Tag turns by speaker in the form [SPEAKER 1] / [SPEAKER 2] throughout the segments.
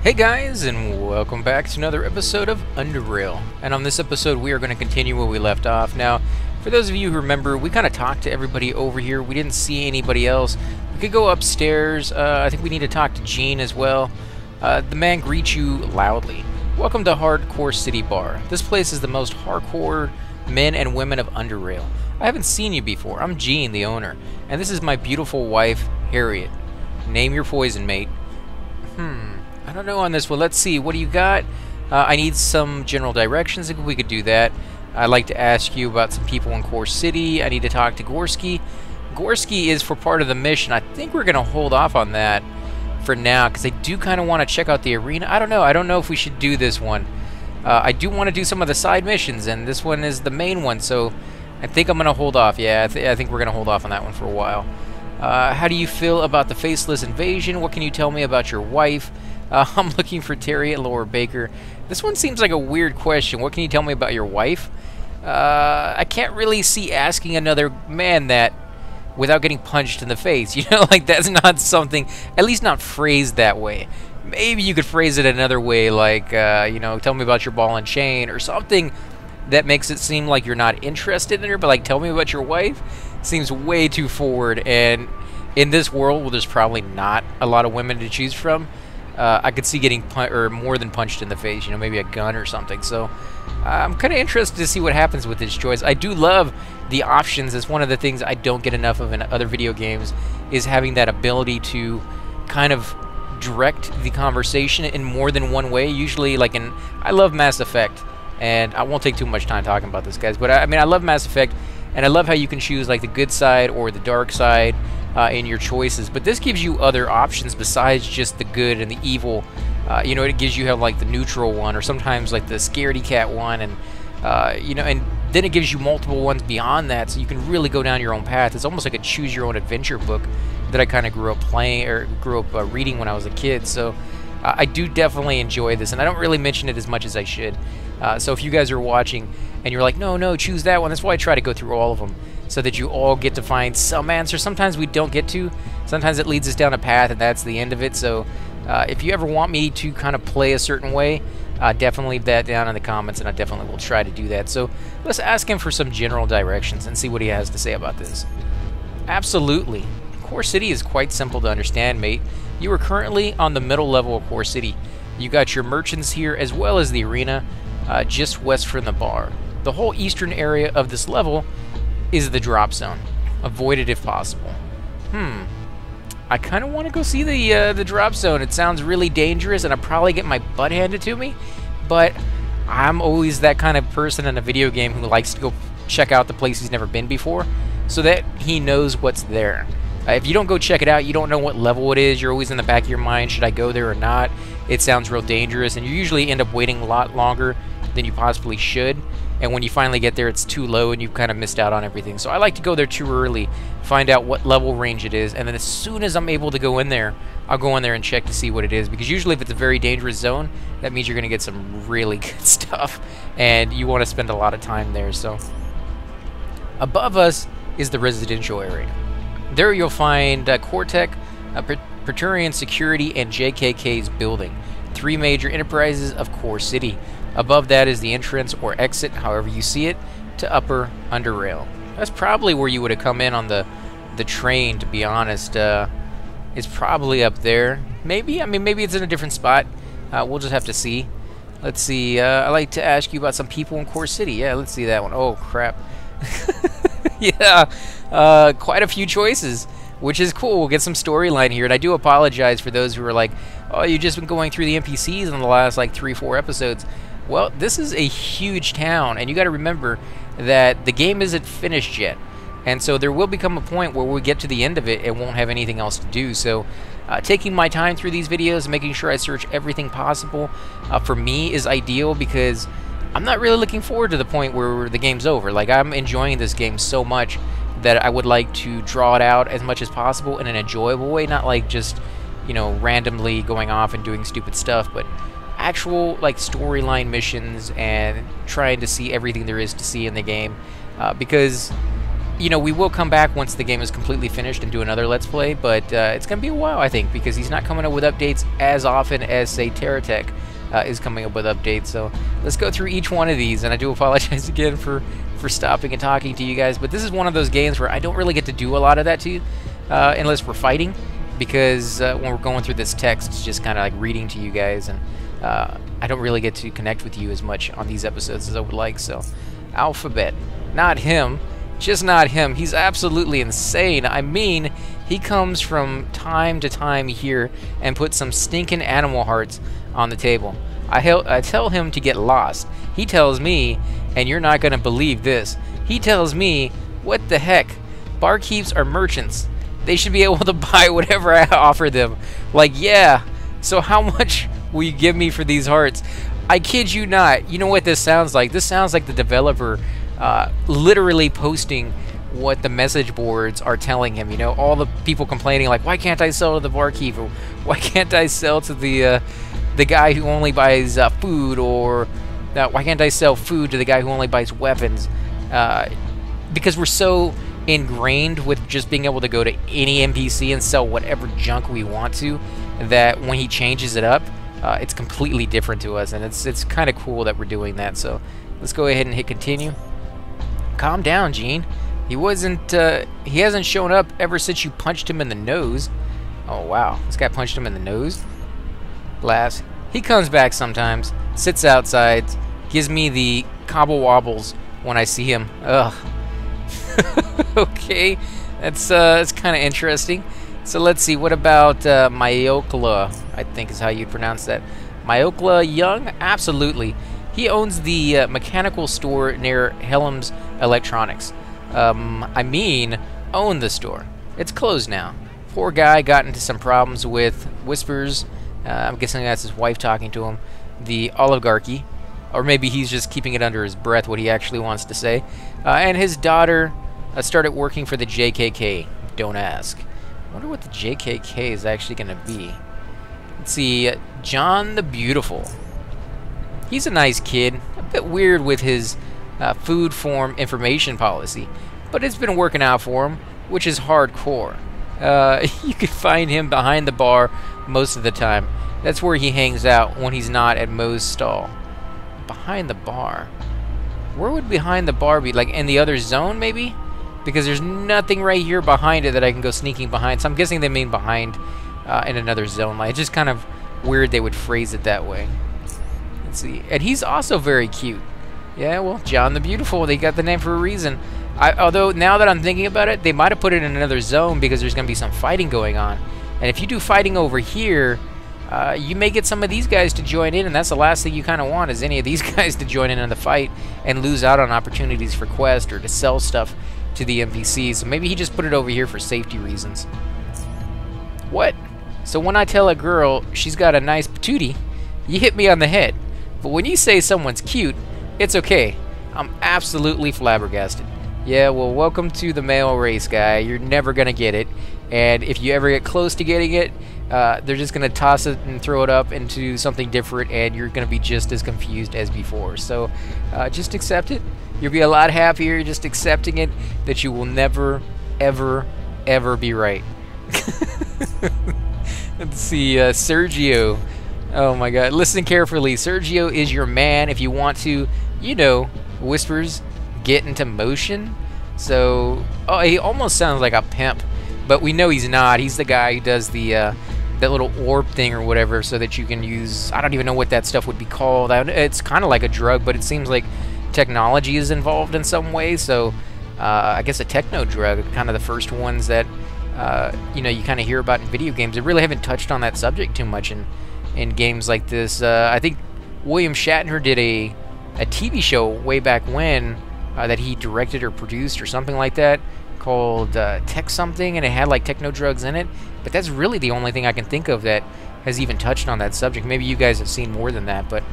[SPEAKER 1] Hey guys, and welcome back to another episode of Underrail. And on this episode, we are going to continue where we left off. Now, for those of you who remember, we kind of talked to everybody over here. We didn't see anybody else. We could go upstairs. I think we need to talk to Gene as well. The man greets you loudly. Welcome to HardCore City Bar. This place is the most hardcore men and women of Underrail. I haven't seen you before. I'm Gene, the owner. And this is my beautiful wife, Harriet. Name your poison, mate. I don't know on this one. Let's see. What do you got? I need some general directions. If we could do that. I'd like to ask you about some people in Core City. I need to talk to Gorski. Gorski is for part of the mission. I think we're going to hold off on that for now because I do kind of want to check out the arena. I don't know. I don't know if we should do this one. I do want to do some of the side missions, and this one is the main one, so I think I'm going to hold off. Yeah, I think we're going to hold off on that one for a while. How do you feel about the faceless invasion? What can you tell me about your wife? I'm looking for Terry at Lower Baker. This one seems like a weird question. What can you tell me about your wife? I can't really see asking another man that without getting punched in the face. You know, like that's not something, at least not phrased that way. Maybe you could phrase it another way, like, you know, tell me about your ball and chain or something that makes it seem like you're not interested in her, but like, tell me about your wife seems way too forward. And in this world where there's probably not a lot of women to choose from, I could see getting more than punched in the face, you know, maybe a gun or something. So I'm kind of interested to see what happens with this choice. I do love the options. It's one of the things I don't get enough of in other video games, is having that ability to kind of direct the conversation in more than one way. Usually, like I love Mass Effect, and I won't take too much time talking about this, guys, but I mean, I love Mass Effect, and I love how you can choose like the good side or the dark side in your choices, but this gives you other options besides just the good and the evil. You know, it gives you have like the neutral one, or sometimes like the scaredy cat one, and you know, and then it gives you multiple ones beyond that, so you can really go down your own path. It's almost like a choose your own adventure book that I kind of grew up playing, or grew up reading when I was a kid. So I do definitely enjoy this, and I don't really mention it as much as I should. So if you guys are watching and you're like, no, choose that one, that's why I try to go through all of them, so that you all get to find some answer. Sometimes we don't get to. Sometimes it leads us down a path, and that's the end of it. So if you ever want me to kind of play a certain way, definitely leave that down in the comments, and I definitely will try to do that. So let's ask him for some general directions and see what he has to say about this. Absolutely. Core City is quite simple to understand, mate. You are currently on the middle level of Core City. You got your merchants here as well as the arena just west from the bar. The whole eastern area of this level is the drop zone. Avoid it if possible. I kind of want to go see the drop zone. It sounds really dangerous, and I probably get my butt handed to me, but I'm always that kind of person in a video game who likes to go check out the place he's never been before, so that he knows what's there. If you don't go check it out, you don't know what level it is. You're always in the back of your mind, should I go there or not? It sounds real dangerous, and you usually end up waiting a lot longer than you possibly should. And when you finally get there, it's too low, and you've kind of missed out on everything. So I like to go there too early, find out what level range it is, and then as soon as I'm able to go in there, I'll go in there and check to see what it is. Because usually if it's a very dangerous zone, that means you're going to get some really good stuff, and you want to spend a lot of time there. So above us is the residential area. There you'll find Cortec, Praetorian Security, and JKK's building. 3 major enterprises of Core City. Above that is the entrance or exit, however you see it, to Upper Underrail. That's probably where you would have come in on the train, to be honest. It's probably up there. Maybe, I mean, maybe it's in a different spot. We'll just have to see. Let's see, I'd like to ask you about some people in Core City. Yeah, let's see that one. Oh, crap. Yeah, quite a few choices, which is cool. We'll get some storyline here, and I do apologize for those who are like, oh, you've just been going through the NPCs in the last like 3-4 episodes. Well, this is a huge town, and you got to remember that the game isn't finished yet, and so there will become a point where we get to the end of it and won't have anything else to do. So taking my time through these videos, making sure I search everything possible, for me is ideal, because I'm not really looking forward to the point where the game's over. Like, I'm enjoying this game so much that I would like to draw it out as much as possible in an enjoyable way, not like just, you know, randomly going off and doing stupid stuff, but actual like storyline missions and trying to see everything there is to see in the game, because you know, we will come back once the game is completely finished and do another Let's Play, but it's going to be a while, I think, because he's not coming up with updates as often as, say, Terratech is coming up with updates. So let's go through each one of these, and I do apologize again for stopping and talking to you guys, but this is one of those games where I don't really get to do a lot of that to you, unless we're fighting, because when we're going through this text, it's just kind of like reading to you guys, and I don't really get to connect with you as much on these episodes as I would like. So, Alphabet. Not him. Just not him. He's absolutely insane. I mean, he comes from time to time here and puts some stinking animal hearts on the table. I tell him to get lost. He tells me, and you're not going to believe this, he tells me, what the heck? Barkeeps are merchants. They should be able to buy whatever I offer them. Like, yeah, so how much will you give me for these hearts? I kid you not. You know what this sounds like? This sounds like the developer literally posting what the message boards are telling him. You know, all the people complaining like, why can't I sell to the barkeep? Or why can't I sell to the guy who only buys food? Or why can't I sell food to the guy who only buys weapons? Because we're so ingrained with just being able to go to any NPC and sell whatever junk we want to, that when he changes it up, it's completely different to us, and it's kind of cool that we're doing that. So let's go ahead and hit continue. Calm down, Gene. He hasn't shown up ever since you punched him in the nose. Oh wow, this guy punched him in the nose. Laughs. He comes back sometimes, sits outside, gives me the cobble wobbles when I see him. Ugh. Okay, that's kind of interesting. So let's see, what about Myokla, I think is how you'd pronounce that. Myokla Young? Absolutely. He owns the mechanical store near Helm's Electronics. I mean, own the store. It's closed now. Poor guy got into some problems with Whispers. I'm guessing that's his wife talking to him. The oligarchy. Or maybe he's just keeping it under his breath what he actually wants to say. And his daughter started working for the JKK. Don't ask. I wonder what the JKK is actually going to be. Let's see. John the Beautiful. He's a nice kid. A bit weird with his food form information policy. But it's been working out for him, which is hardcore. You can find him behind the bar most of the time. That's where he hangs out when he's not at Moe's stall. Behind the bar? Where would behind the bar be? Like in the other zone, maybe? Because there's nothing right here behind it that I can go sneaking behind. So I'm guessing they mean behind in another zone. Like, it's just kind of weird they would phrase it that way. Let's see. And he's also very cute. Yeah, well, John the Beautiful. They got the name for a reason. Although, now that I'm thinking about it, they might have put it in another zone because there's going to be some fighting going on. And if you do fighting over here, you may get some of these guys to join in, and that's the last thing you kind of want, is any of these guys to join in the fight and lose out on opportunities for quest or to sell stuff to the NPCs. So maybe he just put it over here for safety reasons. What? So when I tell a girl she's got a nice patootie, you hit me on the head. But when you say someone's cute, it's okay. I'm absolutely flabbergasted. Yeah, well, welcome to the male race, guy. You're never going to get it. And if you ever get close to getting it, they're just going to toss it and throw it up into something different, and you're going to be just as confused as before. So just accept it. You'll be a lot happier just accepting it, that you will never, ever, ever be right. Let's see, Sergio. Oh my god, listen carefully. Sergio is your man if you want to, you know, Whispers, get into motion. So, oh, he almost sounds like a pimp, but we know he's not. He's the guy who does the that little orb thing or whatever, so that you can use, I don't even know what that stuff would be called. It's kind of like a drug, but it seems like technology is involved in some way. So I guess a techno drug, kind of the first ones that you know, you kind of hear about in video games. They really haven't touched on that subject too much in games like this. I think William Shatner did a TV show way back when that he directed or produced or something like that, called Tech Something, and it had like techno drugs in it. But that's really the only thing I can think of that has even touched on that subject. Maybe you guys have seen more than that, but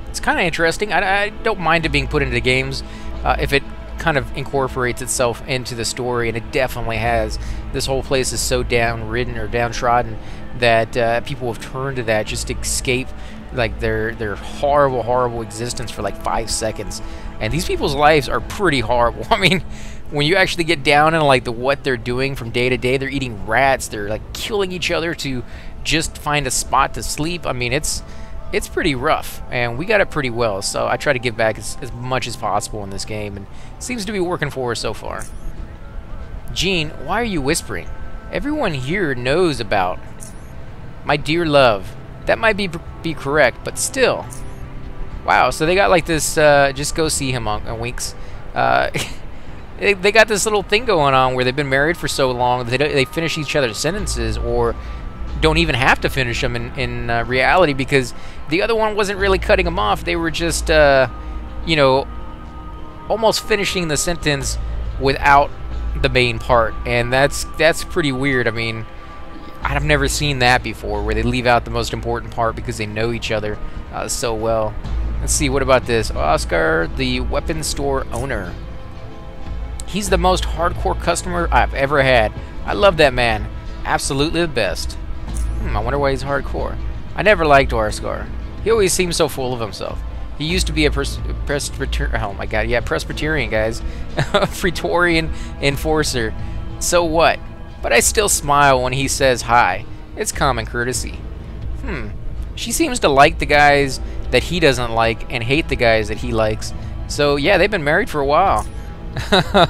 [SPEAKER 1] it's kind of interesting. I don't mind it being put into games if it kind of incorporates itself into the story, and it definitely has. This whole place is so downridden or downtrodden that people have turned to that just to escape like their horrible existence for like 5 seconds. And these people's lives are pretty horrible. I mean, when you actually get down into like what they're doing from day to day, they're eating rats. They're like killing each other to just find a spot to sleep. I mean, it's pretty rough, and we got it pretty well. So I try to give back as much as possible in this game, and it seems to be working for us so far. Gene, why are you whispering? Everyone here knows about my dear love. That might be correct, but still. Wow, so they got like this, just go see him on Winks. They got this little thing going on where they've been married for so long that they finish each other's sentences, or don't even have to finish them in reality, because the other one wasn't really cutting them off. They were just, you know, almost finishing the sentence without the main part, and that's pretty weird. I mean, I've never seen that before, where they leave out the most important part because they know each other so well. Let's see, what about this? Oscar, the weapons store owner. He's the most hardcore customer I've ever had. I love that man. Absolutely the best. I wonder why he's hardcore. I never liked Oscar. He always seems so full of himself. He used to be a Presbyterian. Oh my god, yeah, Presbyterian, guys. Praetorian enforcer. So what? But I still smile when he says hi. It's common courtesy. She seems to like the guys that he doesn't like and hate the guys that he likes. So yeah, they've been married for a while.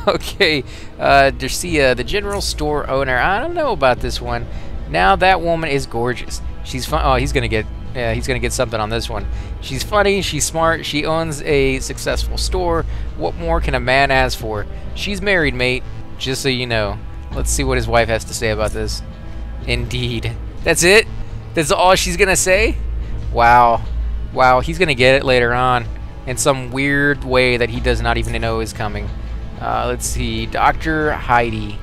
[SPEAKER 1] Okay, Dercia, the general store owner. I don't know about this one. Now that woman is gorgeous. She's fun. Oh, he's gonna get something on this one. She's funny. She's smart. She owns a successful store. What more can a man ask for? She's married, mate. Just so you know. Let's see what his wife has to say about this. Indeed. That's it? That's all she's gonna say? Wow. Wow, he's gonna get it later on in some weird way that he does not even know is coming. Let's see. Dr. Heidi.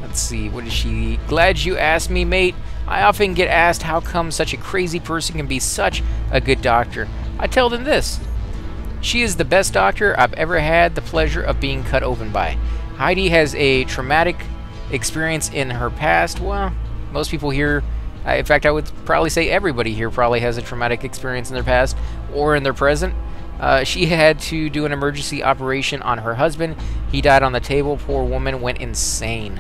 [SPEAKER 1] Let's see. What is she? Glad you asked me, mate. I often get asked how come such a crazy person can be such a good doctor. I tell them this. She is the best doctor I've ever had the pleasure of being cut open by. Heidi has a traumatic experience in her past. Well, most people here, in fact, I would probably say everybody here probably has a traumatic experience in their past or in their present. She had to do an emergency operation on her husband. He died on the table. Poor woman went insane.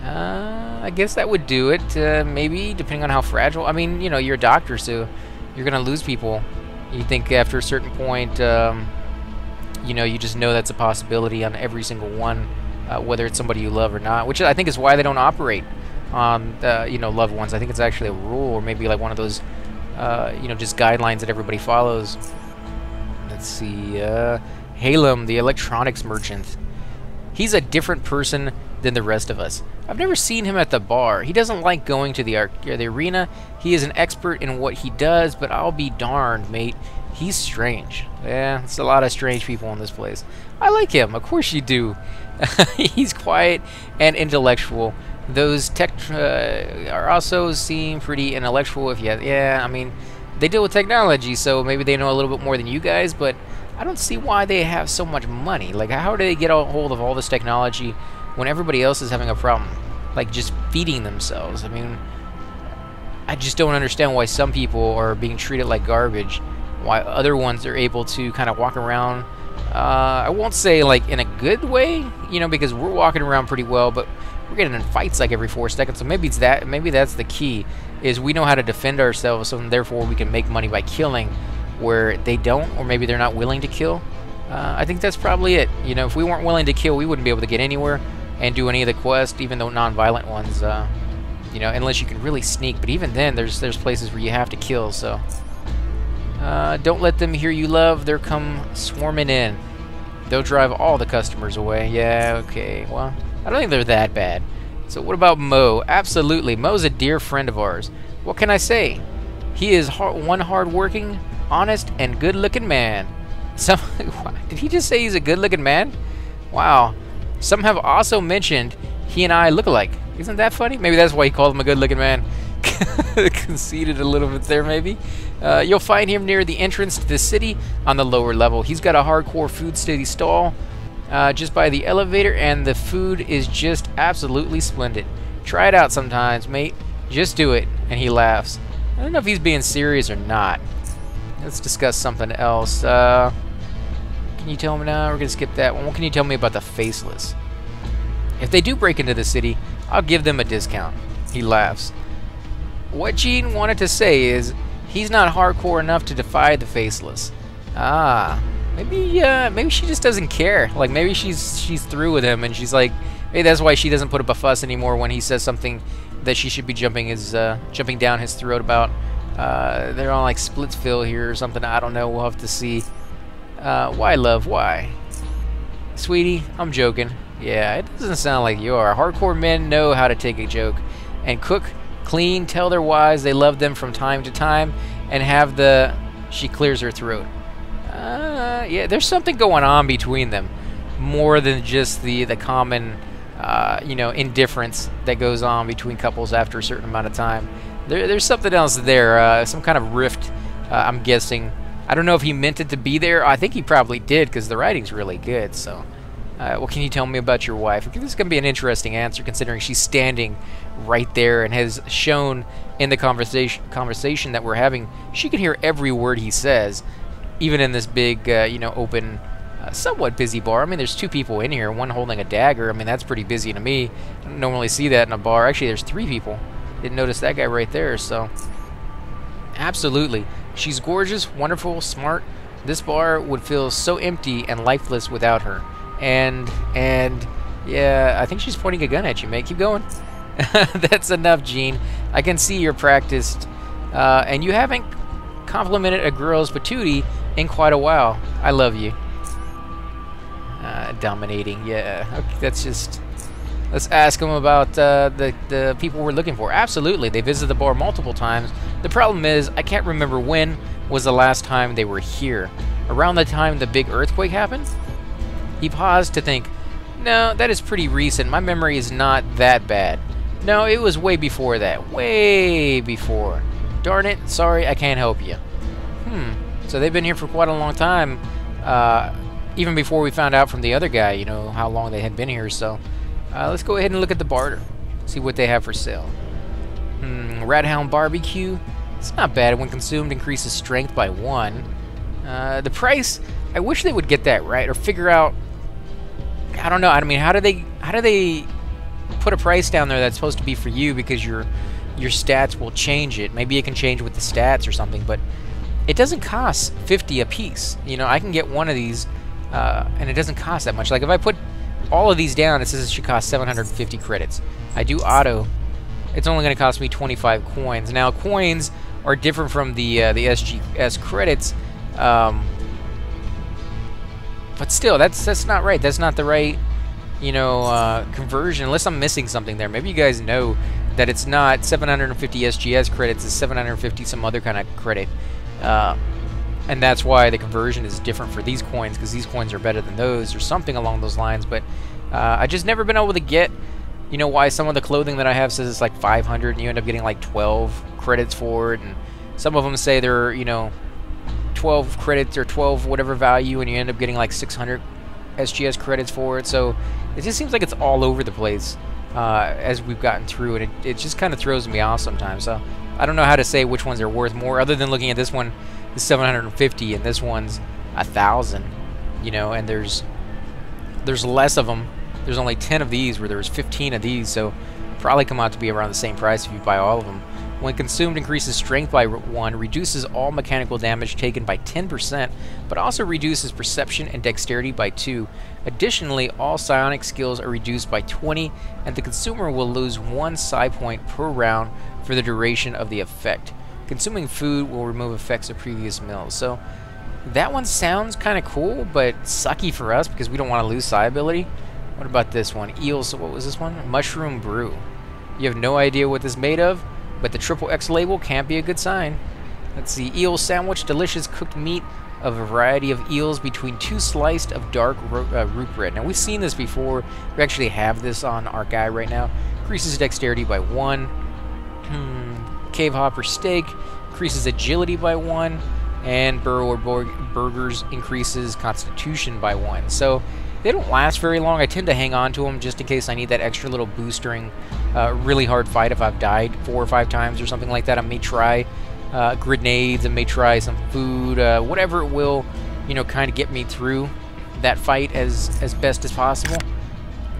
[SPEAKER 1] I guess that would do it, maybe, depending on how fragile. I mean, you know, you're a doctor, so you're going to lose people. You think after a certain point, you know, you just know that's a possibility on every single one, whether it's somebody you love or not, which I think is why they don't operate on, you know, loved ones. I think it's actually a rule, or maybe like one of those, you know, just guidelines that everybody follows. Let's see, Halem, the electronics merchant. He's a different person than the rest of us. I've never seen him at the bar. He doesn't like going to the arena. He is an expert in what he does, but I'll be darned, mate. He's strange. Yeah, it's a lot of strange people in this place. I like him. Of course you do. He's quiet and intellectual. Those tech are also seem pretty intellectual. If you have, yeah, I mean, they deal with technology, so maybe they know a little bit more than you guys, but I don't see why they have so much money. Like, how do they get a hold of all this technology when everybody else is having a problem, like, just feeding themselves? I mean, I just don't understand why some people are being treated like garbage, why other ones are able to kind of walk around, I won't say, like, in a good way, you know, because we're walking around pretty well, but we're getting in fights, like, every 4 seconds, so maybe it's that, maybe that's the key, is we know how to defend ourselves, so therefore we can make money by killing, where they don't, or maybe they're not willing to kill. I think that's probably it. You know, if we weren't willing to kill, we wouldn't be able to get anywhere and do any of the quests, even though non-violent ones, you know, unless you can really sneak. But even then, there's places where you have to kill, so. Don't let them hear you, love. They'll come swarming in. They'll drive all the customers away. Yeah, okay. Well, I don't think they're that bad. So what about Mo? Absolutely. Mo's a dear friend of ours. What can I say? He is one hard-working, honest, and good-looking man. Did he just say he's a good-looking man? Wow. Some have also mentioned he and I look alike. Isn't that funny? Maybe that's why he called him a good-looking man. Conceited a little bit there, maybe. You'll find him near the entrance to the city on the lower level. He's got a hardcore food steady stall just by the elevator, and the food is just absolutely splendid. Try it out sometimes, mate. Just do it. And he laughs. I don't know if he's being serious or not. Let's discuss something else. Can you tell me now? We're going to skip that one. What can you tell me about the Faceless? If they do break into the city, I'll give them a discount. He laughs. What Gene wanted to say is, he's not hardcore enough to defy the Faceless. Ah, maybe she just doesn't care. Like, maybe she's through with him, and she's like, maybe that's why she doesn't put up a fuss anymore when he says something that she should be jumping down his throat about. They're on like Splitsville here or something. I don't know. We'll have to see. Why, love? Why? Sweetie, I'm joking. Yeah, it doesn't sound like you are. Hardcore men know how to take a joke and cook, clean, tell their wives they love them from time to time, and have the... She clears her throat. Yeah, there's something going on between them, more than just the common, indifference that goes on between couples after a certain amount of time. There's something else there, some kind of rift, I'm guessing. I don't know if he meant it to be there. I think he probably did, because the writing's really good, so... what can you tell me about your wife? This is going to be an interesting answer, considering she's standing right there and has shown in the conversation that we're having, she can hear every word he says, even in this big, open, somewhat busy bar. I mean, there's 2 people in here, one holding a dagger. I mean, that's pretty busy to me. I don't normally see that in a bar. Actually, there's 3 people. Didn't notice that guy right there, so... Absolutely. She's gorgeous, wonderful, smart. This bar would feel so empty and lifeless without her. And yeah, I think she's pointing a gun at you, mate. Keep going. That's enough, Gene. I can see you're practiced. And you haven't complimented a girl's patootie in quite a while. I love you. Dominating, yeah. Okay, that's just... Let's ask them about the people we're looking for. Absolutely, they visited the bar multiple times. The problem is, I can't remember when was the last time they were here. Around the time the big earthquake happened? He paused to think, no, that is pretty recent. My memory is not that bad. No, it was way before that. Way before. Darn it, sorry, I can't help you. So they've been here for quite a long time. Even before we found out from the other guy, how long they had been here, so... let's go ahead and look at the barter. See what they have for sale. Radhound Barbecue. It's not bad. When consumed, increases strength by 1. The price, I wish they would get that right, or figure out... I don't know. I mean, how do they put a price down there that's supposed to be for you because your stats will change it? Maybe it can change with the stats or something, but it doesn't cost 50 a piece. I can get one of these, and it doesn't cost that much. Like, if I put all of these down, it says it should cost 750 credits. I do auto. It's only going to cost me 25 coins. Now, coins are different from the SGS credits, but still, that's not right. That's not the right, conversion, unless I'm missing something there. Maybe you guys know that it's not 750 SGS credits, it's 750 some other kind of credit. And that's why the conversion is different for these coins, because these coins are better than those, or something along those lines. But I just never been able to get, why some of the clothing that I have says it's like 500, and you end up getting like 12 credits for it, and some of them say they're, 12 credits or 12 whatever value, and you end up getting like 600 SGS credits for it. So it just seems like it's all over the place as we've gotten through, and it just kind of throws me off sometimes. So I don't know how to say which ones are worth more, other than looking at this one is 750 and this one's 1,000, and there's less of them. There's only 10 of these where there's 15 of these, so probably come out to be around the same price if you buy all of them. When consumed, increases strength by 1, reduces all mechanical damage taken by 10%, but also reduces perception and dexterity by 2. Additionally, all psionic skills are reduced by 20, and the consumer will lose 1 psi point per round for the duration of the effect. Consuming food will remove effects of previous meals. So that one sounds kind of cool, but sucky for us because we don't want to lose psi ability. What about this one? Eels, what was this one? Mushroom Brew. You have no idea what this is made of, but the triple X label can't be a good sign. Let's see. Eel sandwich, delicious cooked meat of a variety of eels between 2 sliced of dark root bread. Now, we've seen this before. We actually have this on our guy right now. Increases dexterity by 1. Cave hopper steak increases agility by 1, and burrower burgers increases constitution by 1. So they don't last very long. I tend to hang on to them just in case I need that extra little boost during a really hard fight. If I've died 4 or 5 times or something like that, I may try grenades, I may try some food, whatever it will, kind of get me through that fight as best as possible.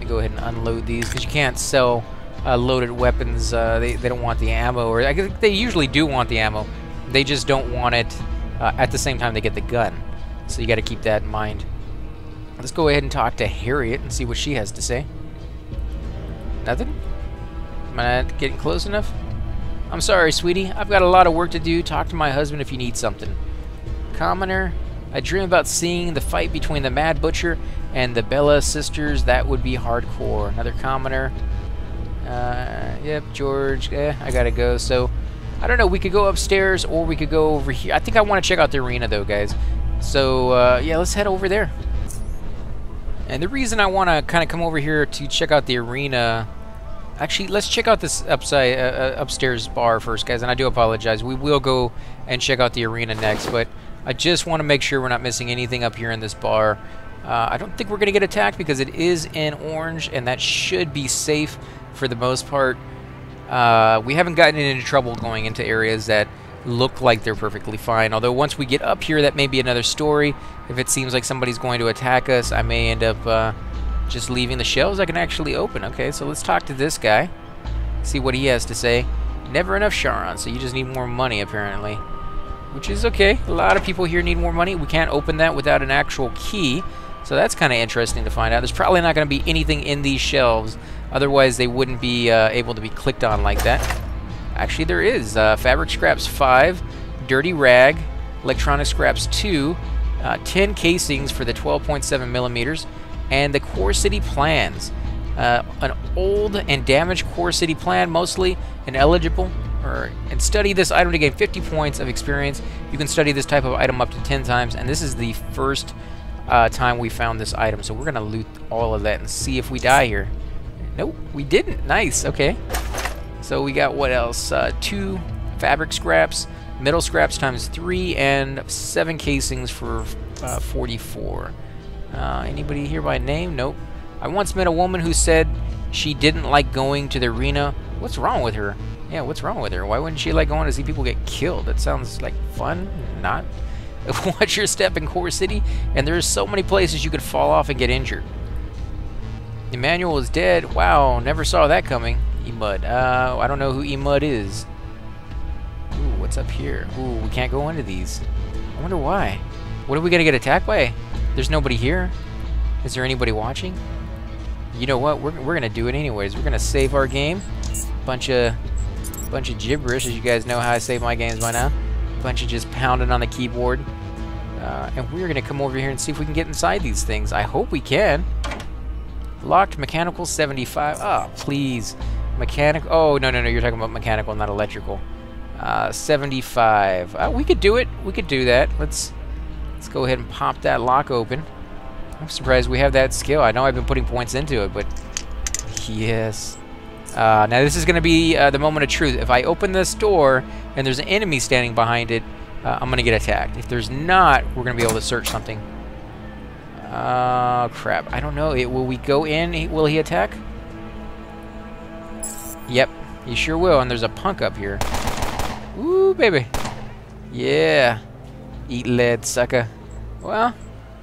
[SPEAKER 1] me go ahead and unload these, because you can't sell loaded weapons. They don't want the ammo, or I think they usually do want the ammo. They just don't want it at the same time they get the gun. So you got to keep that in mind. Let's go ahead and talk to Harriet and see what she has to say. Nothing? Am I not getting close enough? I'm sorry, sweetie. I've got a lot of work to do. Talk to my husband if you need something. Commoner. I dream about seeing the fight between the Mad Butcher and the Bella sisters. That would be hardcore. Another commoner. Yep, George. I gotta go. So, I don't know. We could go upstairs or we could go over here. I think I want to check out the arena, though, guys. So, yeah, let's head over there. And the reason I want to kind of come over here to check out the arena... Actually, let's check out this upstairs bar first, guys. And I do apologize. We will go and check out the arena next, but I just want to make sure we're not missing anything up here in this bar. I don't think we're going to get attacked because it is in orange, and that should be safe for the most part. We haven't gotten into trouble going into areas that look like they're perfectly fine. Although once we get up here, that may be another story. If it seems like somebody's going to attack us, I may end up just leaving the shelves I can actually open. Okay, so let's talk to this guy. See what he has to say. Never enough Charon, so you just need more money apparently. Which is okay. A lot of people here need more money. We can't open that without an actual key. So that's kind of interesting to find out. There's probably not going to be anything in these shelves. Otherwise, they wouldn't be able to be clicked on like that. Actually, there is. Fabric scraps 5, dirty rag, electronic scraps 2, 10 casings for the 12.7 millimeters, and the Core City plans. An old and damaged Core City plan, mostly ineligible. And study this item to gain 50 points of experience. You can study this type of item up to 10 times, and this is the first time we found this item. So we're going to loot all of that and see if we die here. Nope, we didn't. Nice, okay. So we got what else? 2 fabric scraps, metal scraps times 3, and 7 casings for 44. Anybody here by name? Nope. I once met a woman who said she didn't like going to the arena. What's wrong with her? Yeah, what's wrong with her? Why wouldn't she like going to see people get killed? That sounds like fun. Not. Watch your step in Core City, and there's so many places you could fall off and get injured. Emmanuel is dead. Wow, never saw that coming. Emud. I don't know who Emud is. Ooh, what's up here? Ooh, we can't go into these. I wonder why. What are we gonna get attacked by? There's nobody here. Is there anybody watching? You know what? We're gonna do it anyways. We're gonna save our game. Bunch of gibberish, as you guys know how I save my games by now. Bunch of just pounding on the keyboard. And we're gonna come over here and see if we can get inside these things. I hope we can. Locked mechanical 75. Oh, please. Mechanical. Oh, no. You're talking about mechanical, not electrical. 75. We could do it. We could do that. Let's go ahead and pop that lock open. I'm surprised we have that skill. I know I've been putting points into it, but yes. Now this is going to be the moment of truth. If I open this door and there's an enemy standing behind it, I'm going to get attacked. If there's not, we're going to be able to search something. Crap. I don't know. Will we go in? Will he attack? Yep, he sure will. And there's a punk up here. Ooh, baby. Yeah. Eat lead, sucker. Well,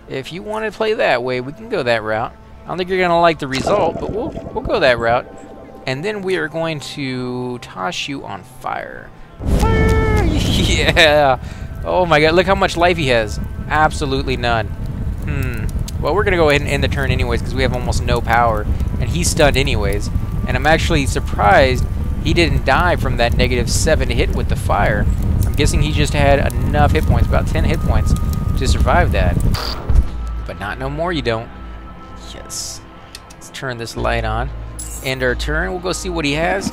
[SPEAKER 1] if you want to play that way, we can go that route. I don't think you're going to like the result, but we'll go that route. And then we are going to toss you on fire. Fire! Yeah! Oh my god, look how much life he has. Absolutely none. Well, we're going to go ahead and end the turn anyways because we have almost no power. And he's stunned anyways. And I'm actually surprised he didn't die from that -7 hit with the fire. I'm guessing he just had enough hit points, about 10 hit points, to survive that. But not no more, you don't. Yes. Let's turn this light on. End our turn. We'll go see what he has.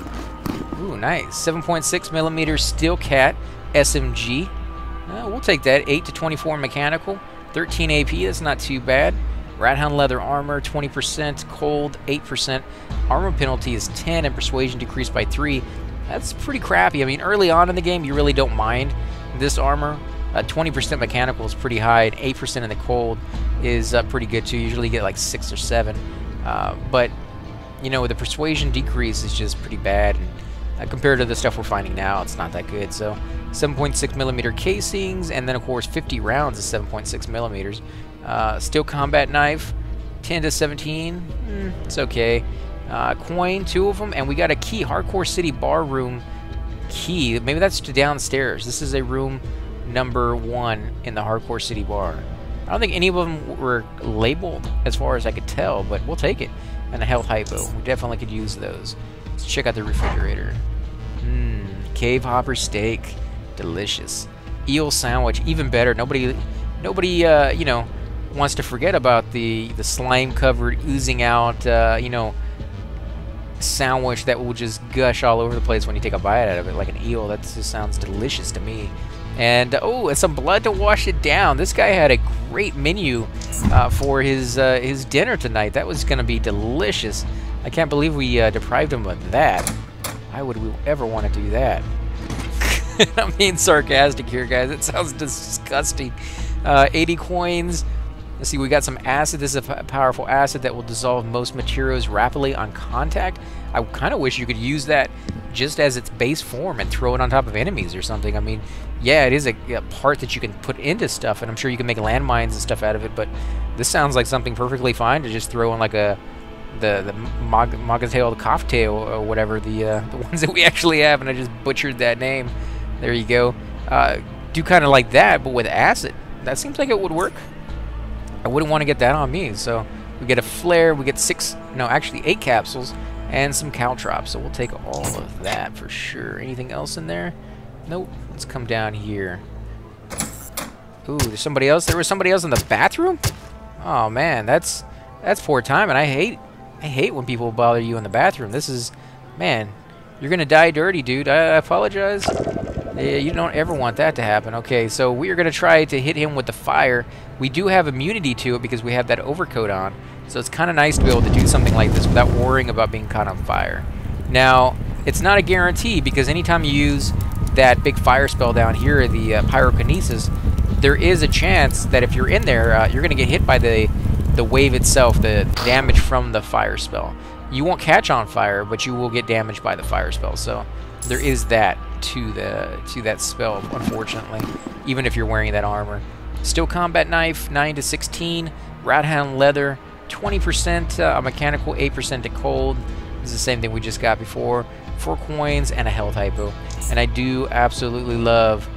[SPEAKER 1] Ooh, nice. 7.6 millimeter Steel Cat SMG. We'll take that. 8 to 24 mechanical. 13 AP, that's not too bad. Rathound leather armor, 20%. Cold, 8%. Armor penalty is 10, and persuasion decreased by 3. That's pretty crappy. I mean, early on in the game, you really don't mind this armor. 20% mechanical is pretty high, and 8% in the cold is pretty good too. You usually get like 6 or 7. But, you know, the persuasion decrease is just pretty bad. And, compared to the stuff we're finding now, it's not that good. So 7.6 millimeter casings, and then of course 50 rounds of 7.6 millimeters. Steel combat knife, 10 to 17. It's okay. Coin, 2 of them, and we got a key. HardCore City Bar Room key. Maybe that's downstairs. This is a room number 1 in the HardCore City Bar. I don't think any of them were labeled as far as I could tell, but we'll take it. And a health hypo. We definitely could use those. Let's check out the refrigerator. Cave hopper steak. Delicious. Eel sandwich. Even better. Nobody you know, wants to forget about the slime covered, oozing out, you know, sandwich that will just gush all over the place when you take a bite out of it, like an eel. That just sounds delicious to me. And oh, and some blood to wash it down. This guy had a great menu for his dinner tonight. That was gonna be delicious. I can't believe we deprived him of that. Why would we ever want to do that? I'm being sarcastic here, guys. It sounds disgusting. 80 coins. Let's see, we got some acid. This is a powerful acid that will dissolve most materials rapidly on contact. I kind of wish you could use that just as its base form and throw it on top of enemies or something. I mean, yeah, it is a part that you can put into stuff, and I'm sure you can make landmines and stuff out of it, but this sounds like something perfectly fine to just throw in like the Mogatail, the Cough-tail, or whatever, the ones that we actually have, and I just butchered that name. There you go. Do kind of like that, but with acid. That seems like it would work. I wouldn't want to get that on me. So we get a flare, we get 8 capsules, and some caltrops. So we'll take all of that for sure. Anything else in there? Nope. Let's come down here. Ooh, there's somebody else. There was somebody else in the bathroom? Oh man, that's poor time, and I hate when people bother you in the bathroom. This is, man, you're gonna die dirty, dude. I apologize. You don't ever want that to happen. Okay, so we are going to try to hit him with the fire. We do have immunity to it because we have that overcoat on. So it's kind of nice to be able to do something like this without worrying about being caught on fire. Now, it's not a guarantee because anytime you use that big fire spell down here, the pyrokinesis, there is a chance that if you're in there, you're going to get hit by the wave itself, the damage from the fire spell. You won't catch on fire, but you will get damaged by the fire spell. So there is that to that spell, unfortunately, even if you're wearing that armor. Steel combat knife, 9 to 16. Rat hound leather, 20% mechanical, 8% to cold. This is the same thing we just got before. 4 coins and a health hypo. And I do absolutely love.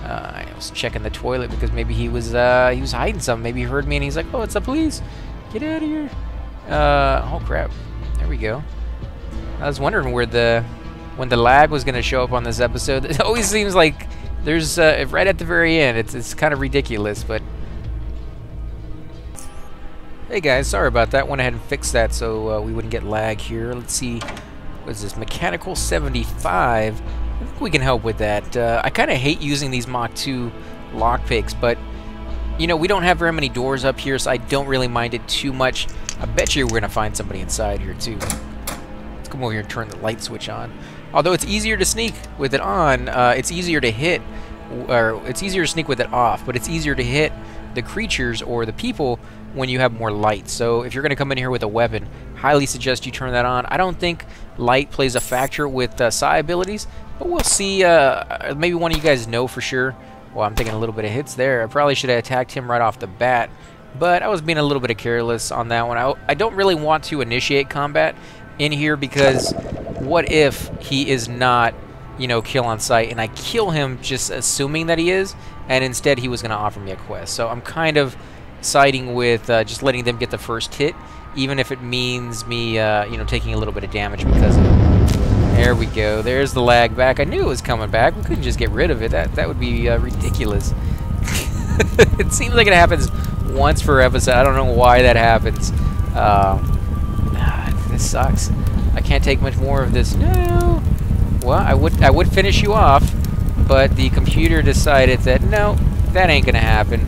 [SPEAKER 1] I was checking the toilet because maybe he was hiding something. Maybe he heard me and he's like, "Oh, it's the police! Get out of here!" Oh crap! There we go. I was wondering when the lag was going to show up on this episode. It always seems like there's right at the very end. It's kind of ridiculous, but hey guys, sorry about that. Went ahead and fixed that so we wouldn't get lag here. Let's see, what's this? Mechanical 75. I think we can help with that. I kind of hate using these Mach 2 lockpicks, but you know, we don't have very many doors up here, so I don't really mind it too much. I bet you we're going to find somebody inside here too. Let's come over here and turn the light switch on. Although it's easier to sneak with it on, it's easier to hit, or it's easier to sneak with it off, but it's easier to hit the creatures or the people when you have more light. So if you're going to come in here with a weapon, highly suggest you turn that on. I don't think light plays a factor with psi abilities, but we'll see. Maybe one of you guys know for sure. Well, I'm taking a little bit of hits there. I probably should have attacked him right off the bat, but I was being a little bit careless on that one. I don't really want to initiate combat in here because what if he is not, you know, kill on sight and I kill him just assuming that he is, and instead he was going to offer me a quest. So I'm kind of siding with just letting them get the first hit, even if it means me, you know, taking a little bit of damage because of it. There we go. There's the lag back. I knew it was coming back. We couldn't just get rid of it. That would be ridiculous. It seems like it happens once per episode. I don't know why that happens. This sucks. I can't take much more of this. No. Well, I would finish you off, but the computer decided that no, that ain't gonna happen.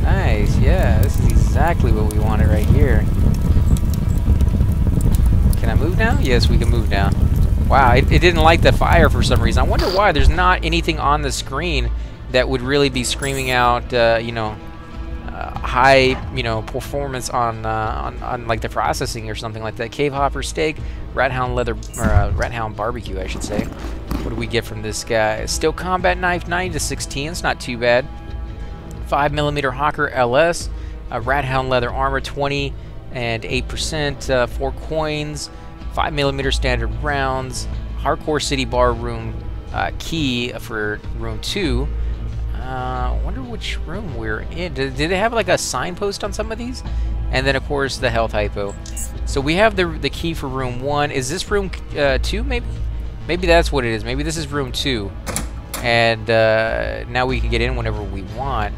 [SPEAKER 1] Nice. Yeah, this is exactly what we wanted right here. Can I move now? Yes, we can move now. Wow, it didn't like the fire for some reason. I wonder why. There's not anything on the screen that would really be screaming out, you know, high, you know, performance on like the processing or something like that. Cave hopper steak, rat hound leather, or rat hound barbecue, I should say. What do we get from this guy? Steel combat knife, 9 to 16. It's not too bad. 5mm Hawker LS. Rathound leather armor 20 and 8%, 4 coins, 5mm standard rounds, HardCore city bar room key for room 2. I wonder which room we're in. Did they have like a signpost on some of these? And then of course the health hypo. So we have the key for room 1. Is this room 2 maybe? Maybe that's what it is. Maybe this is room 2. And now we can get in whenever we want.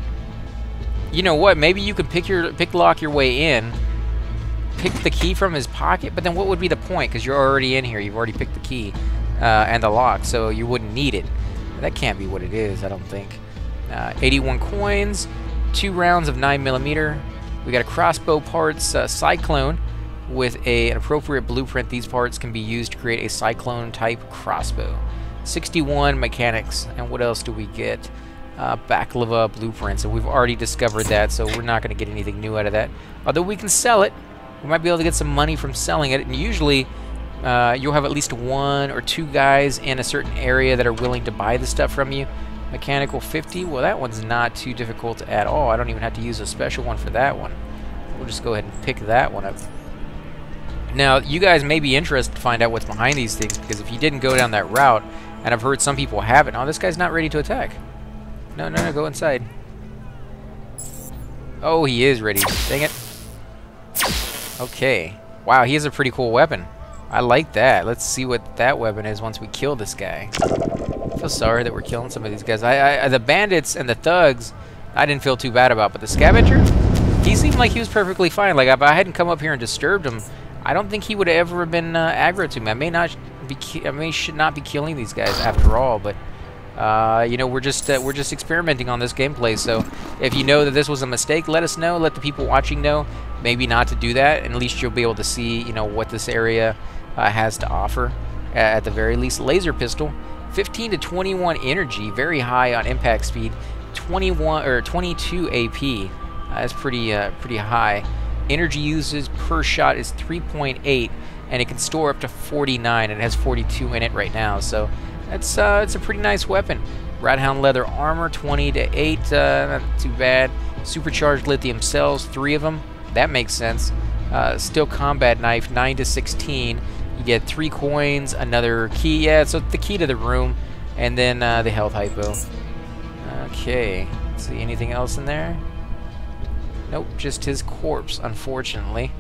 [SPEAKER 1] You know what? Maybe you could pick lock your way in, pick the key from his pocket, but then what would be the point? Because you're already in here. You've already picked the key and the lock, so you wouldn't need it. That can't be what it is, I don't think. 81 coins, 2 rounds of 9mm. We got a crossbow parts cyclone with an appropriate blueprint. These parts can be used to create a cyclone type crossbow. 61 mechanics, and what else do we get? Baklava blueprints, and we've already discovered that, so we're not going to get anything new out of that. Although we can sell it, we might be able to get some money from selling it, and usually you'll have at least 1 or 2 guys in a certain area that are willing to buy the stuff from you. Mechanical 50, well that one's not too difficult at all. I don't even have to use a special one for that one. We'll just go ahead and pick that one up. Now, you guys may be interested to find out what's behind these things, because if you didn't go down that route, and I've heard some people haven't. Oh, this guy's not ready to attack. No, go inside. Oh, he is ready. Dang it. Okay. Wow, he has a pretty cool weapon. I like that. Let's see what that weapon is once we kill this guy. I feel sorry that we're killing some of these guys. The bandits and the thugs, I didn't feel too bad about, but the scavenger, he seemed like he was perfectly fine. Like, if I hadn't come up here and disturbed him, I don't think he would have ever been aggro to me. I should not be killing these guys after all, but you know, we're just experimenting on this gameplay. So if you know that this was a mistake, let us know. Let the people watching know. Maybe not to do that, and at least you'll be able to see, you know, what this area has to offer. At the very least, laser pistol, 15 to 21 energy, very high on impact speed, 21 or 22 AP. That's pretty high. Energy uses per shot is 3.8, and it can store up to 49. It has 42 in it right now, so it's a pretty nice weapon. Rathound leather armor, 20 to 8, not too bad. Supercharged lithium cells, 3 of them. That makes sense. Steel combat knife, 9 to 16. You get 3 coins, another key. Yeah, so the key to the room, and then the health hypo. Okay. Let's see, anything else in there? Nope, just his corpse, unfortunately.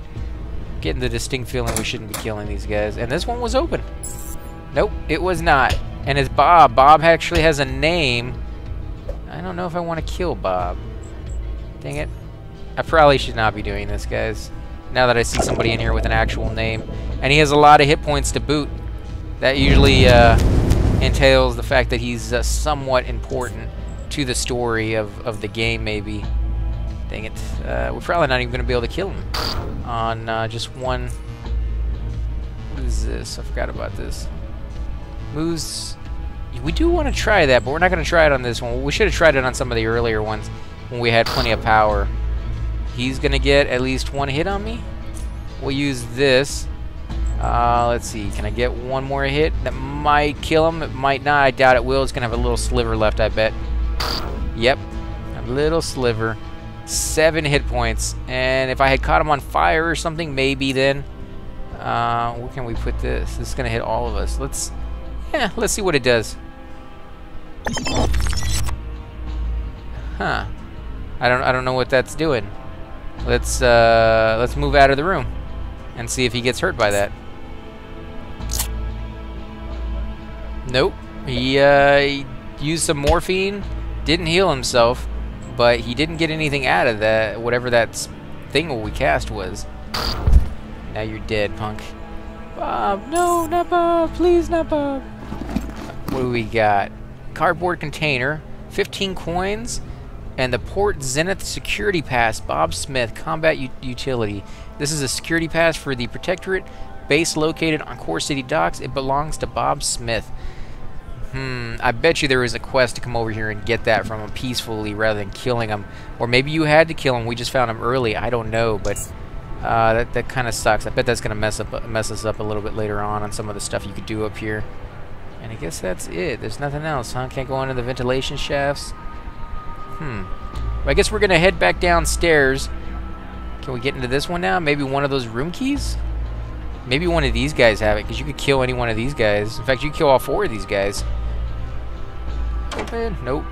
[SPEAKER 1] Getting the distinct feeling we shouldn't be killing these guys. And this one was open. Nope, it was not. And it's Bob. Bob actually has a name. I don't know if I want to kill Bob. Dang it. I probably should not be doing this, guys. Now that I see somebody in here with an actual name. And he has a lot of hit points to boot. That usually entails the fact that he's somewhat important to the story of the game, maybe. Dang it. We're probably not even going to be able to kill him on just one. What is this? I forgot about this. Moves. We do want to try that, but we're not going to try it on this one. We should have tried it on some of the earlier ones when we had plenty of power. He's going to get at least 1 hit on me. We'll use this. Let's see. Can I get 1 more hit? That might kill him. It might not. I doubt it will. It's going to have a little sliver left, I bet. Yep. A little sliver. 7 hit points. And if I had caught him on fire or something, maybe then. Where can we put this? This is going to hit all of us. Let's see what it does. Huh. I don't know what that's doing. Let's move out of the room and see if he gets hurt by that. Nope. He used some morphine, didn't heal himself, but he didn't get anything out of that, whatever that thing we cast was. Now you're dead, punk. Bob, no, not Bob, please, not Bob. What do we got? Cardboard container, 15 coins, and the Port Zenith Security Pass, Bob Smith, Combat Utility. This is a security pass for the Protectorate, base located on Core City Docks. It belongs to Bob Smith. I bet you there was a quest to come over here and get that from him peacefully rather than killing him. Or maybe you had to kill him, we just found him early, I don't know, but that kind of sucks. I bet that's going to mess us up a little bit later on some of the stuff you could do up here. And I guess that's it. There's nothing else, huh? Can't go into the ventilation shafts. I guess we're going to head back downstairs Can we get into this one now? Maybe one of those room keys? Maybe one of these guys have it, because you could kill any one of these guys. In fact, you could kill all 4 of these guys. Open? Nope.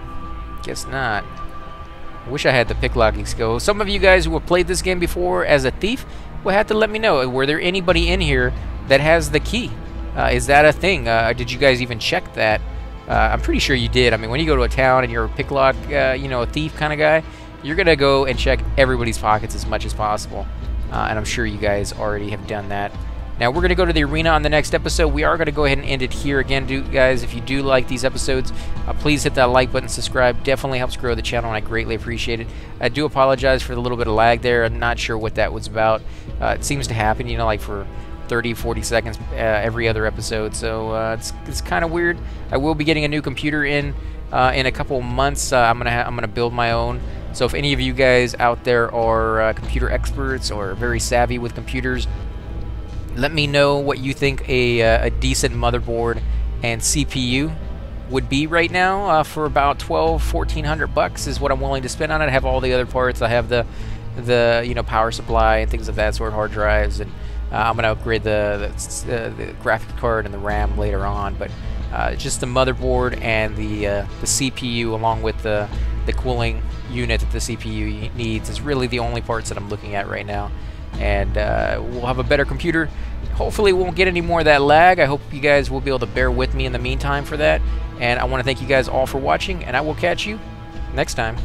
[SPEAKER 1] Guess not. I wish I had the picklocking skill. Some of you guys who have played this game before as a thief will have to let me know. Were there anybody in here that has the key? Is that a thing? Did you guys even check that? I'm pretty sure you did. I mean, when you go to a town and you're a picklock, you know, a thief kind of guy, you're going to go and check everybody's pockets as much as possible. And I'm sure you guys already have done that. Now, we're going to go to the arena on the next episode. We are going to go ahead and end it here. Again, guys, if you do like these episodes, please hit that like button, subscribe. Definitely helps grow the channel, and I greatly appreciate it. I do apologize for the little bit of lag there. I'm not sure what that was about. It seems to happen, you know, like for 30, 40 seconds every other episode, so it's kind of weird. I will be getting a new computer in a couple months. I'm gonna build my own. So if any of you guys out there are computer experts or very savvy with computers, let me know what you think a decent motherboard and CPU would be right now. For about $1,400 is what I'm willing to spend on it. I have all the other parts. I have the you know, power supply and things of that sort, hard drives, and I'm gonna upgrade the graphics card and the RAM later on. But just the motherboard and the CPU, along with the cooling unit that the CPU needs, is really the only parts that I'm looking at right now. And we'll have a better computer. Hopefully we won't get any more of that lag. I hope you guys will be able to bear with me in the meantime for that. And I want to thank you guys all for watching, and I will catch you next time.